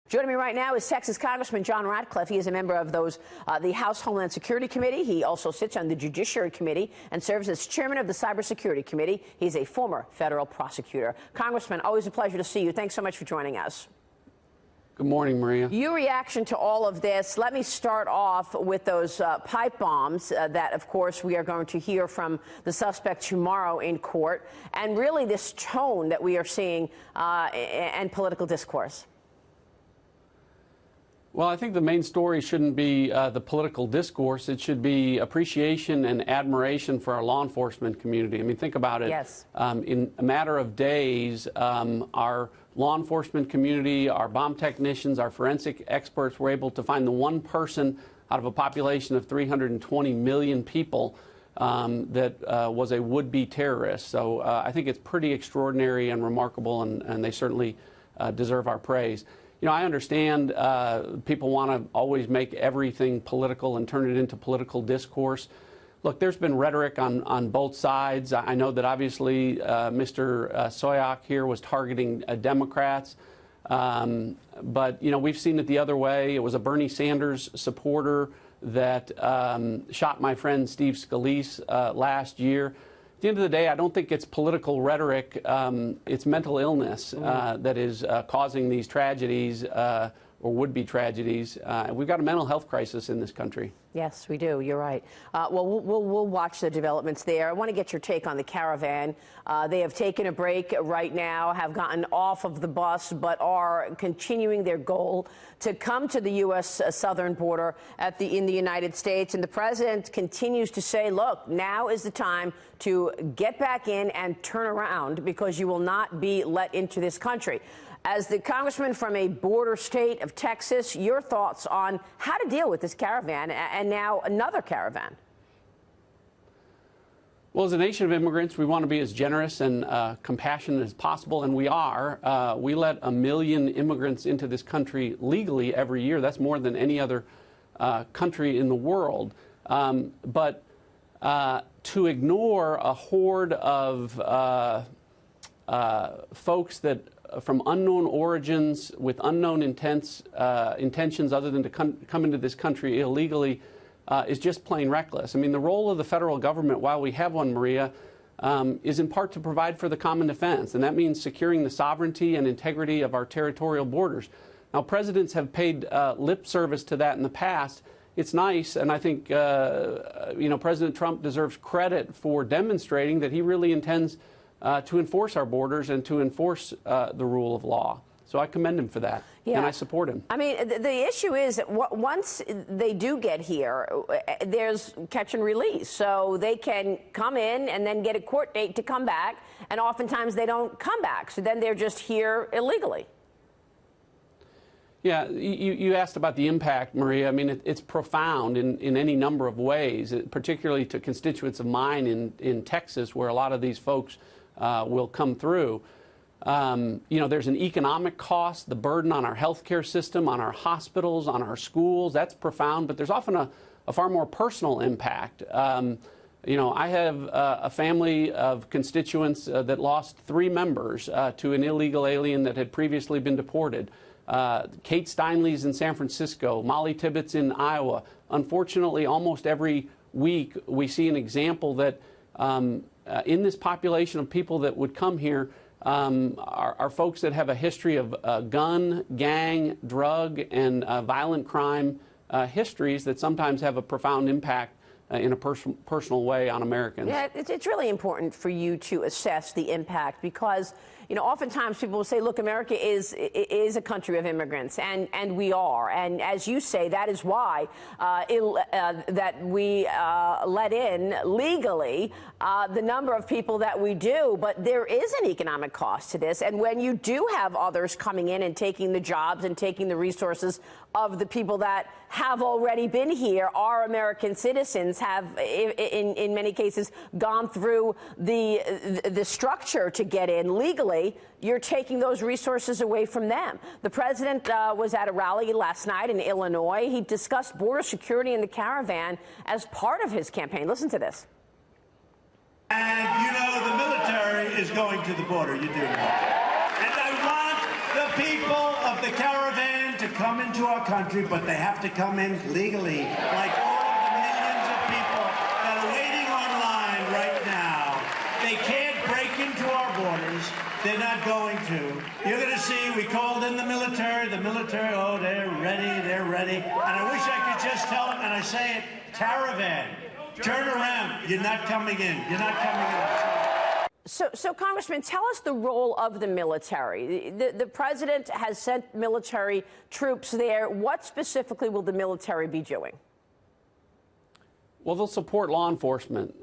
Joining me right now is Texas Congressman John Ratcliffe. He is a member of the House Homeland Security Committee. He also sits on the Judiciary Committee and serves as chairman of the Cybersecurity Committee. He's a former federal prosecutor. Congressman, always a pleasure to see you. Thanks so much for joining us. Good morning, Maria. Your reaction to all of this. Let me start off with those pipe bombs that, of course, we are going to hear from the suspect tomorrow in court, and really this tone that we are seeing and political discourse. Well, I think the main story shouldn't be the political discourse. It should be appreciation and admiration for our law enforcement community. I mean, think about it. Yes. In a matter of days, our law enforcement community, our bomb technicians, our forensic experts were able to find the one person out of a population of 320 million people that was a would-be terrorist. So I think it's pretty extraordinary and remarkable, and they certainly deserve our praise. You know, I understand people want to always make everything political and turn it into political discourse. Look, there's been rhetoric on both sides. I know that obviously Mr. Soyak here was targeting Democrats. But, you know, we've seen it the other way. It was a Bernie Sanders supporter that shot my friend Steve Scalise last year. At the end of the day, I don't think it's political rhetoric. It's mental illness that is causing these tragedies or would-be tragedies. We've got a mental health crisis in this country. Yes, we do. You're right. Well, we'll watch the developments there. I want to get your take on the caravan. They have taken a break right now, have gotten off of the bus, but are continuing their goal to come to the U.S. southern border in the United States. And the president continues to say, look, now is the time to get back in and turn around because you will not be let into this country. As the congressman from a border state of Texas, your thoughts on how to deal with this caravan and now another caravan? Well, as a nation of immigrants, we want to be as generous and compassionate as possible, and we are. We let 1 million immigrants into this country legally every year. That's more than any other country in the world. But to ignore a horde of folks that from unknown origins with unknown intentions other than to come into this country illegally is just plain reckless. I mean, the role of the federal government, while we have one, Maria, is in part to provide for the common defense, and that means securing the sovereignty and integrity of our territorial borders. Now, presidents have paid lip service to that in the past. It's nice, and I think you know, President Trump deserves credit for demonstrating that he really intends to enforce our borders and to enforce the rule of law. So I commend him for that, and I support him. I mean, the issue is that once they do get here, there's catch and release. So they can come in and then get a court date to come back, and oftentimes they don't come back. So then they're just here illegally. Yeah, you asked about the impact, Maria. I mean, it's profound in any number of ways, particularly to constituents of mine in Texas, where a lot of these folks will come through. You know, there's an economic cost, the burden on our healthcare system, on our hospitals, on our schools. That's profound, but there's often a far more personal impact. You know, I have a family of constituents that lost 3 members to an illegal alien that had previously been deported. Kate Steinley's in San Francisco, Molly Tibbetts in Iowa. Unfortunately, almost every week we see an example that in this population of people that would come here are folks that have a history of gun, gang, drug, and violent crime histories that sometimes have a profound impact in a personal way on Americans. Yeah, it's really important for you to assess the impact because, you know, oftentimes people will say, look, America is a country of immigrants, and we are. And as you say, that is why that we let in legally the number of people that we do. But there is an economic cost to this. And when you do have others coming in and taking the jobs and taking the resources of the people that have already been here, our American citizens have, in many cases, gone through the structure to get in legally. You're taking those resources away from them. The president was at a rally last night in Illinois. He discussed border security in the caravan as part of his campaign. Listen to this. And you know the military is going to the border. You do know. And I want the people of the caravan to come into our country, but they have to come in legally, like all of the millions of people that are waiting online right now. They can't break into our borders. They're not going to. You're going to see, we called in the military, oh, they're ready. And I wish I could just tell them, and I say it, caravan, turn around, you're not coming in, you're not coming in. So, Congressman, tell us the role of the military. The president has sent military troops there. What specifically will the military be doing? Well, they'll support law enforcement.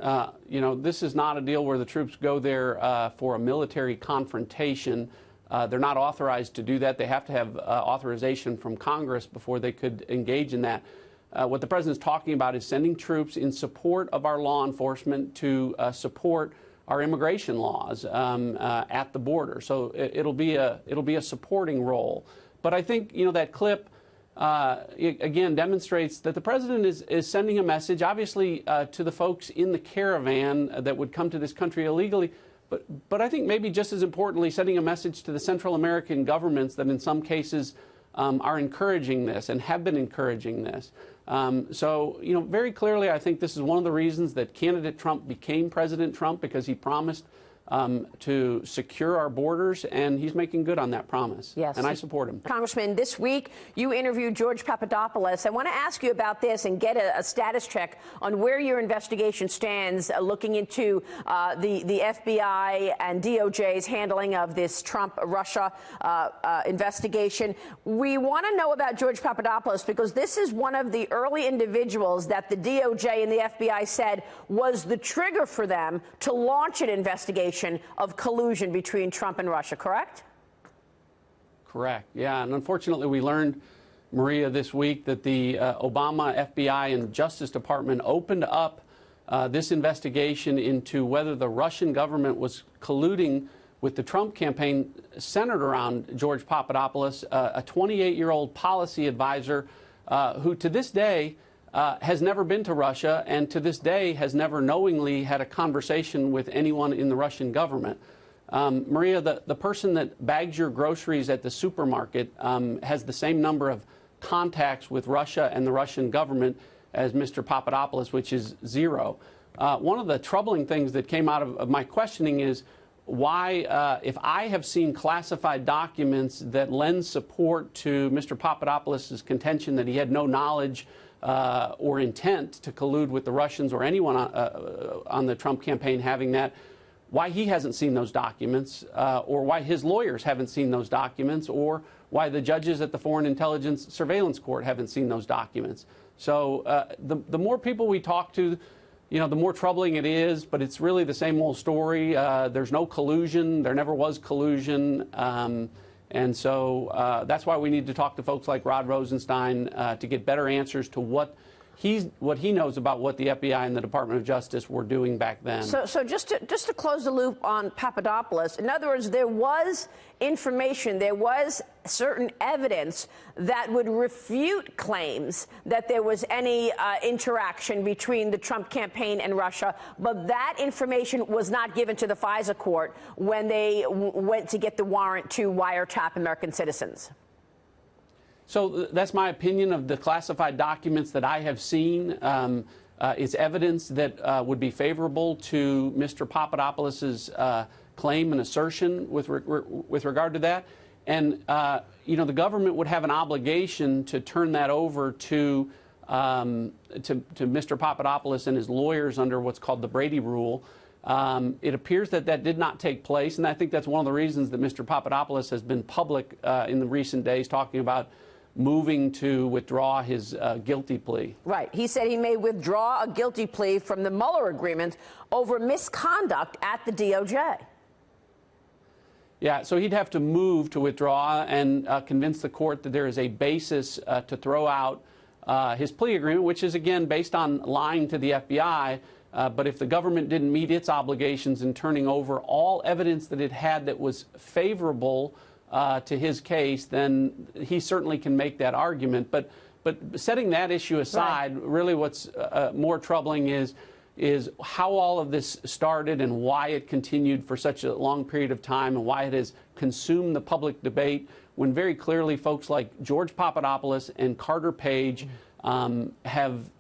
You know, this is not a deal where the troops go there for a military confrontation. They're not authorized to do that. They have to have authorization from Congress before they could engage in that. What the president's talking about is sending troops in support of our law enforcement to support our immigration laws at the border. So it'll be a supporting role. But I think, you know, that clip again demonstrates that the president is sending a message, obviously, to the folks in the caravan that would come to this country illegally. But I think maybe just as importantly, sending a message to the Central American governments that in some cases are encouraging this and have been encouraging this. So, you know, very clearly, I think this is one of the reasons that candidate Trump became President Trump, because he promised to secure our borders, and he's making good on that promise. Yes. And I support him. Congressman, this week you interviewed George Papadopoulos. I want to ask you about this and get a status check on where your investigation stands, looking into the FBI and DOJ's handling of this Trump-Russia investigation. We want to know about George Papadopoulos because this is one of the early individuals that the DOJ and the FBI said was the trigger for them to launch an investigation of collusion between Trump and Russia, correct? Correct, yeah. And unfortunately, we learned, Maria, this week that the Obama FBI and Justice Department opened up this investigation into whether the Russian government was colluding with the Trump campaign centered around George Papadopoulos, a 28-year-old policy advisor who to this day has never been to Russia and to this day has never knowingly had a conversation with anyone in the Russian government. Maria, the person that bags your groceries at the supermarket has the same number of contacts with Russia and the Russian government as Mr. Papadopoulos, which is 0. One of the troubling things that came out of my questioning is why, if I have seen classified documents that lend support to Mr. Papadopoulos' contention that he had no knowledge or intent to collude with the Russians or anyone on the Trump campaign having that, why he hasn't seen those documents, or why his lawyers haven't seen those documents, or why the judges at the Foreign Intelligence Surveillance Court haven't seen those documents. So the more people we talk to, you know, the more troubling it is, but it's really the same old story. There's no collusion. There never was collusion. And so that's why we need to talk to folks like Rod Rosenstein to get better answers to what he knows about what the FBI and the Department of Justice were doing back then. So just to close the loop on Papadopoulos, in other words, there was information, there was certain evidence that would refute claims that there was any interaction between the Trump campaign and Russia, but that information was not given to the FISA court when they went to get the warrant to wiretap American citizens. So that's my opinion of the classified documents that I have seen. It's evidence that would be favorable to Mr. Papadopoulos's claim and assertion with regard to that. And, you know, the government would have an obligation to turn that over to Mr. Papadopoulos and his lawyers under what's called the Brady Rule. It appears that that did not take place, and I think that's one of the reasons that Mr. Papadopoulos has been public in the recent days talking about moving to withdraw his guilty plea. Right. He said he may withdraw a guilty plea from the Mueller agreement over misconduct at the DOJ. Yeah, so he'd have to move to withdraw and convince the court that there is a basis to throw out his plea agreement, which is, again, based on lying to the FBI. But if the government didn't meet its obligations in turning over all evidence that it had that was favorable to his case, then he certainly can make that argument. But setting that issue aside, really what's more troubling is, is how all of this started and why it continued for such a long period of time and why it has consumed the public debate, when very clearly folks like George Papadopoulos and Carter Page have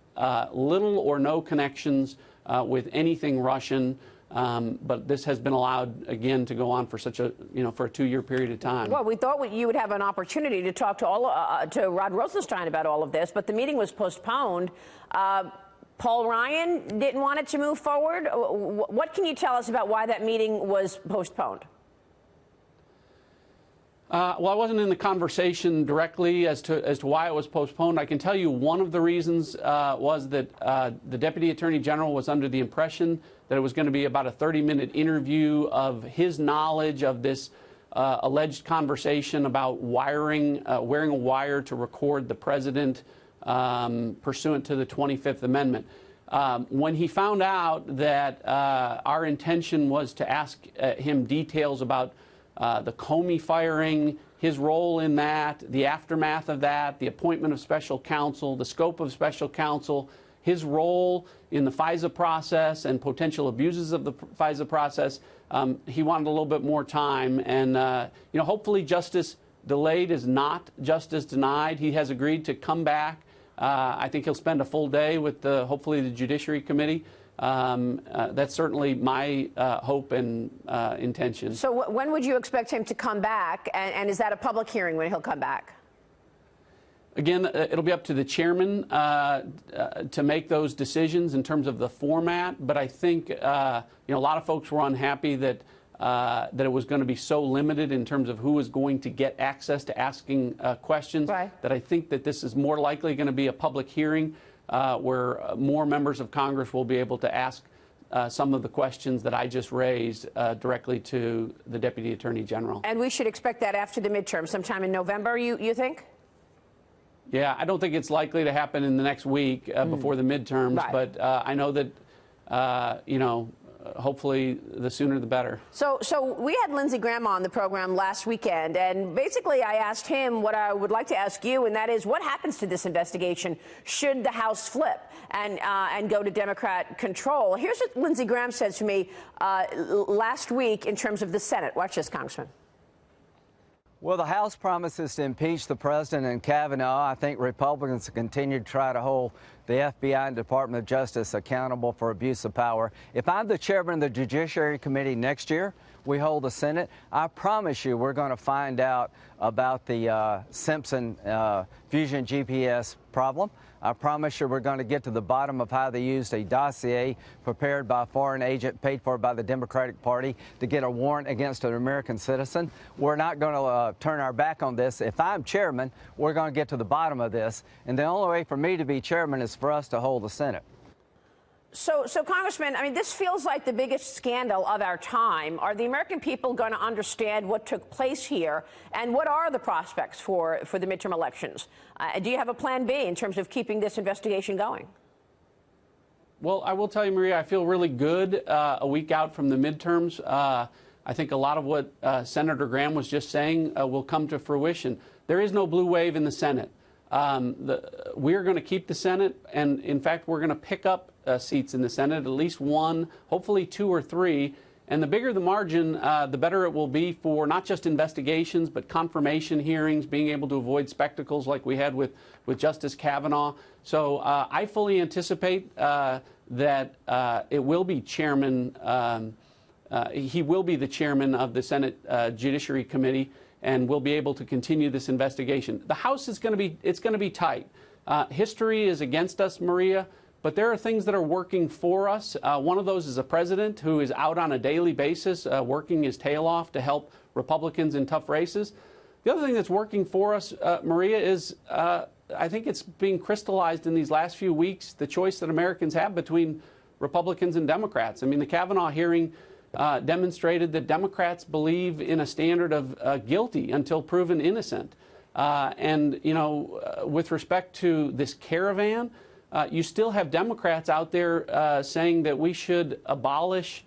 little or no connections with anything Russian. But this has been allowed, again, to go on for such a, for a 2-year period of time. Well, we thought you would have an opportunity to talk to to Rod Rosenstein about all of this, but the meeting was postponed. Paul Ryan didn't want it to move forward. What can you tell us about why that meeting was postponed? Well, I wasn't in the conversation directly as to why it was postponed. I can tell you one of the reasons was that the Deputy Attorney General was under the impression that it was going to be about a 30-minute interview of his knowledge of this alleged conversation about wearing a wire to record the president pursuant to the 25th Amendment. When he found out that our intention was to ask him details about the Comey firing, his role in that, the aftermath of that, the appointment of special counsel, the scope of special counsel, his role in the FISA process and potential abuses of the FISA process, he wanted a little bit more time. And, hopefully justice delayed is not justice denied. He has agreed to come back. I think he'll spend a full day with hopefully the Judiciary Committee. That's certainly my hope and intention. So when would you expect him to come back? And is that a public hearing when he'll come back? Again, it'll be up to the chairman to make those decisions in terms of the format. But I think a lot of folks were unhappy that it was going to be so limited in terms of who was going to get access to asking questions. Right. That I think that this is more likely going to be a public hearing where more members of Congress will be able to ask some of the questions that I just raised directly to the Deputy Attorney General. And we should expect that after the midterm, sometime in November, you think? Yeah, I don't think it's likely to happen in the next week before the midterms, Right. but I know that, hopefully the sooner the better. So we had Lindsey Graham on the program last weekend, and basically I asked him what I would like to ask you, and that is what happens to this investigation should the House flip and go to Democrat control. Here's what Lindsey Graham said to me last week in terms of the Senate. Watch this, Congressman. Well, the House promises to impeach the president and Kavanaugh. I think Republicans continue to try to hold the FBI and Department of Justice accountable for abuse of power. If I'm the chairman of the Judiciary Committee next year, we hold the Senate, I promise you we're going to find out about the Simpson Fusion GPS problem. I promise you we're going to get to the bottom of how they used a dossier prepared by a foreign agent paid for by the Democratic Party to get a warrant against an American citizen. We're not going to turn our back on this. If I'm chairman, we're going to get to the bottom of this. And the only way for me to be chairman is for us to hold the Senate. So, Congressman, I mean, this feels like the biggest scandal of our time. Are the American people going to understand what took place here, and what are the prospects for the midterm elections? Do you have a plan B in terms of keeping this investigation going? Well, I will tell you, Maria, I feel really good a week out from the midterms. I think a lot of what Senator Graham was just saying will come to fruition. There is no blue wave in the Senate. We're going to keep the Senate, and in fact, we're going to pick up seats in the Senate, at least one, hopefully 2 or 3. And the bigger the margin, the better it will be for not just investigations, but confirmation hearings, being able to avoid spectacles like we had with Justice Kavanaugh. So I fully anticipate that it will be chairman. He will be the chairman of the Senate Judiciary Committee, and we'll be able to continue this investigation. The House is going to be tight. History is against us, Maria, but there are things that are working for us. One of those is a president who is out on a daily basis working his tail off to help Republicans in tough races. The other thing that's working for us, Maria, is I think it's being crystallized in these last few weeks, the choice that Americans have between Republicans and Democrats. I mean, the Kavanaugh hearing demonstrated that Democrats believe in a standard of guilty until proven innocent. And, with respect to this caravan, you still have Democrats out there saying that we should abolish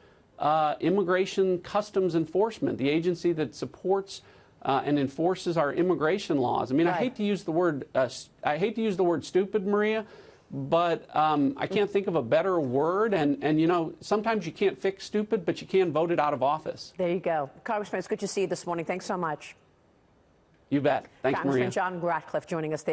Immigration Customs Enforcement, the agency that supports and enforces our immigration laws. I mean, right. I hate to use the word stupid, Maria, but I can't think of a better word. And, you know, sometimes you can't fix stupid, but you can vote it out of office. There you go. Congressman, it's good to see you this morning. Thanks so much. You bet. Thanks, Maria. Congressman John Ratcliffe joining us there.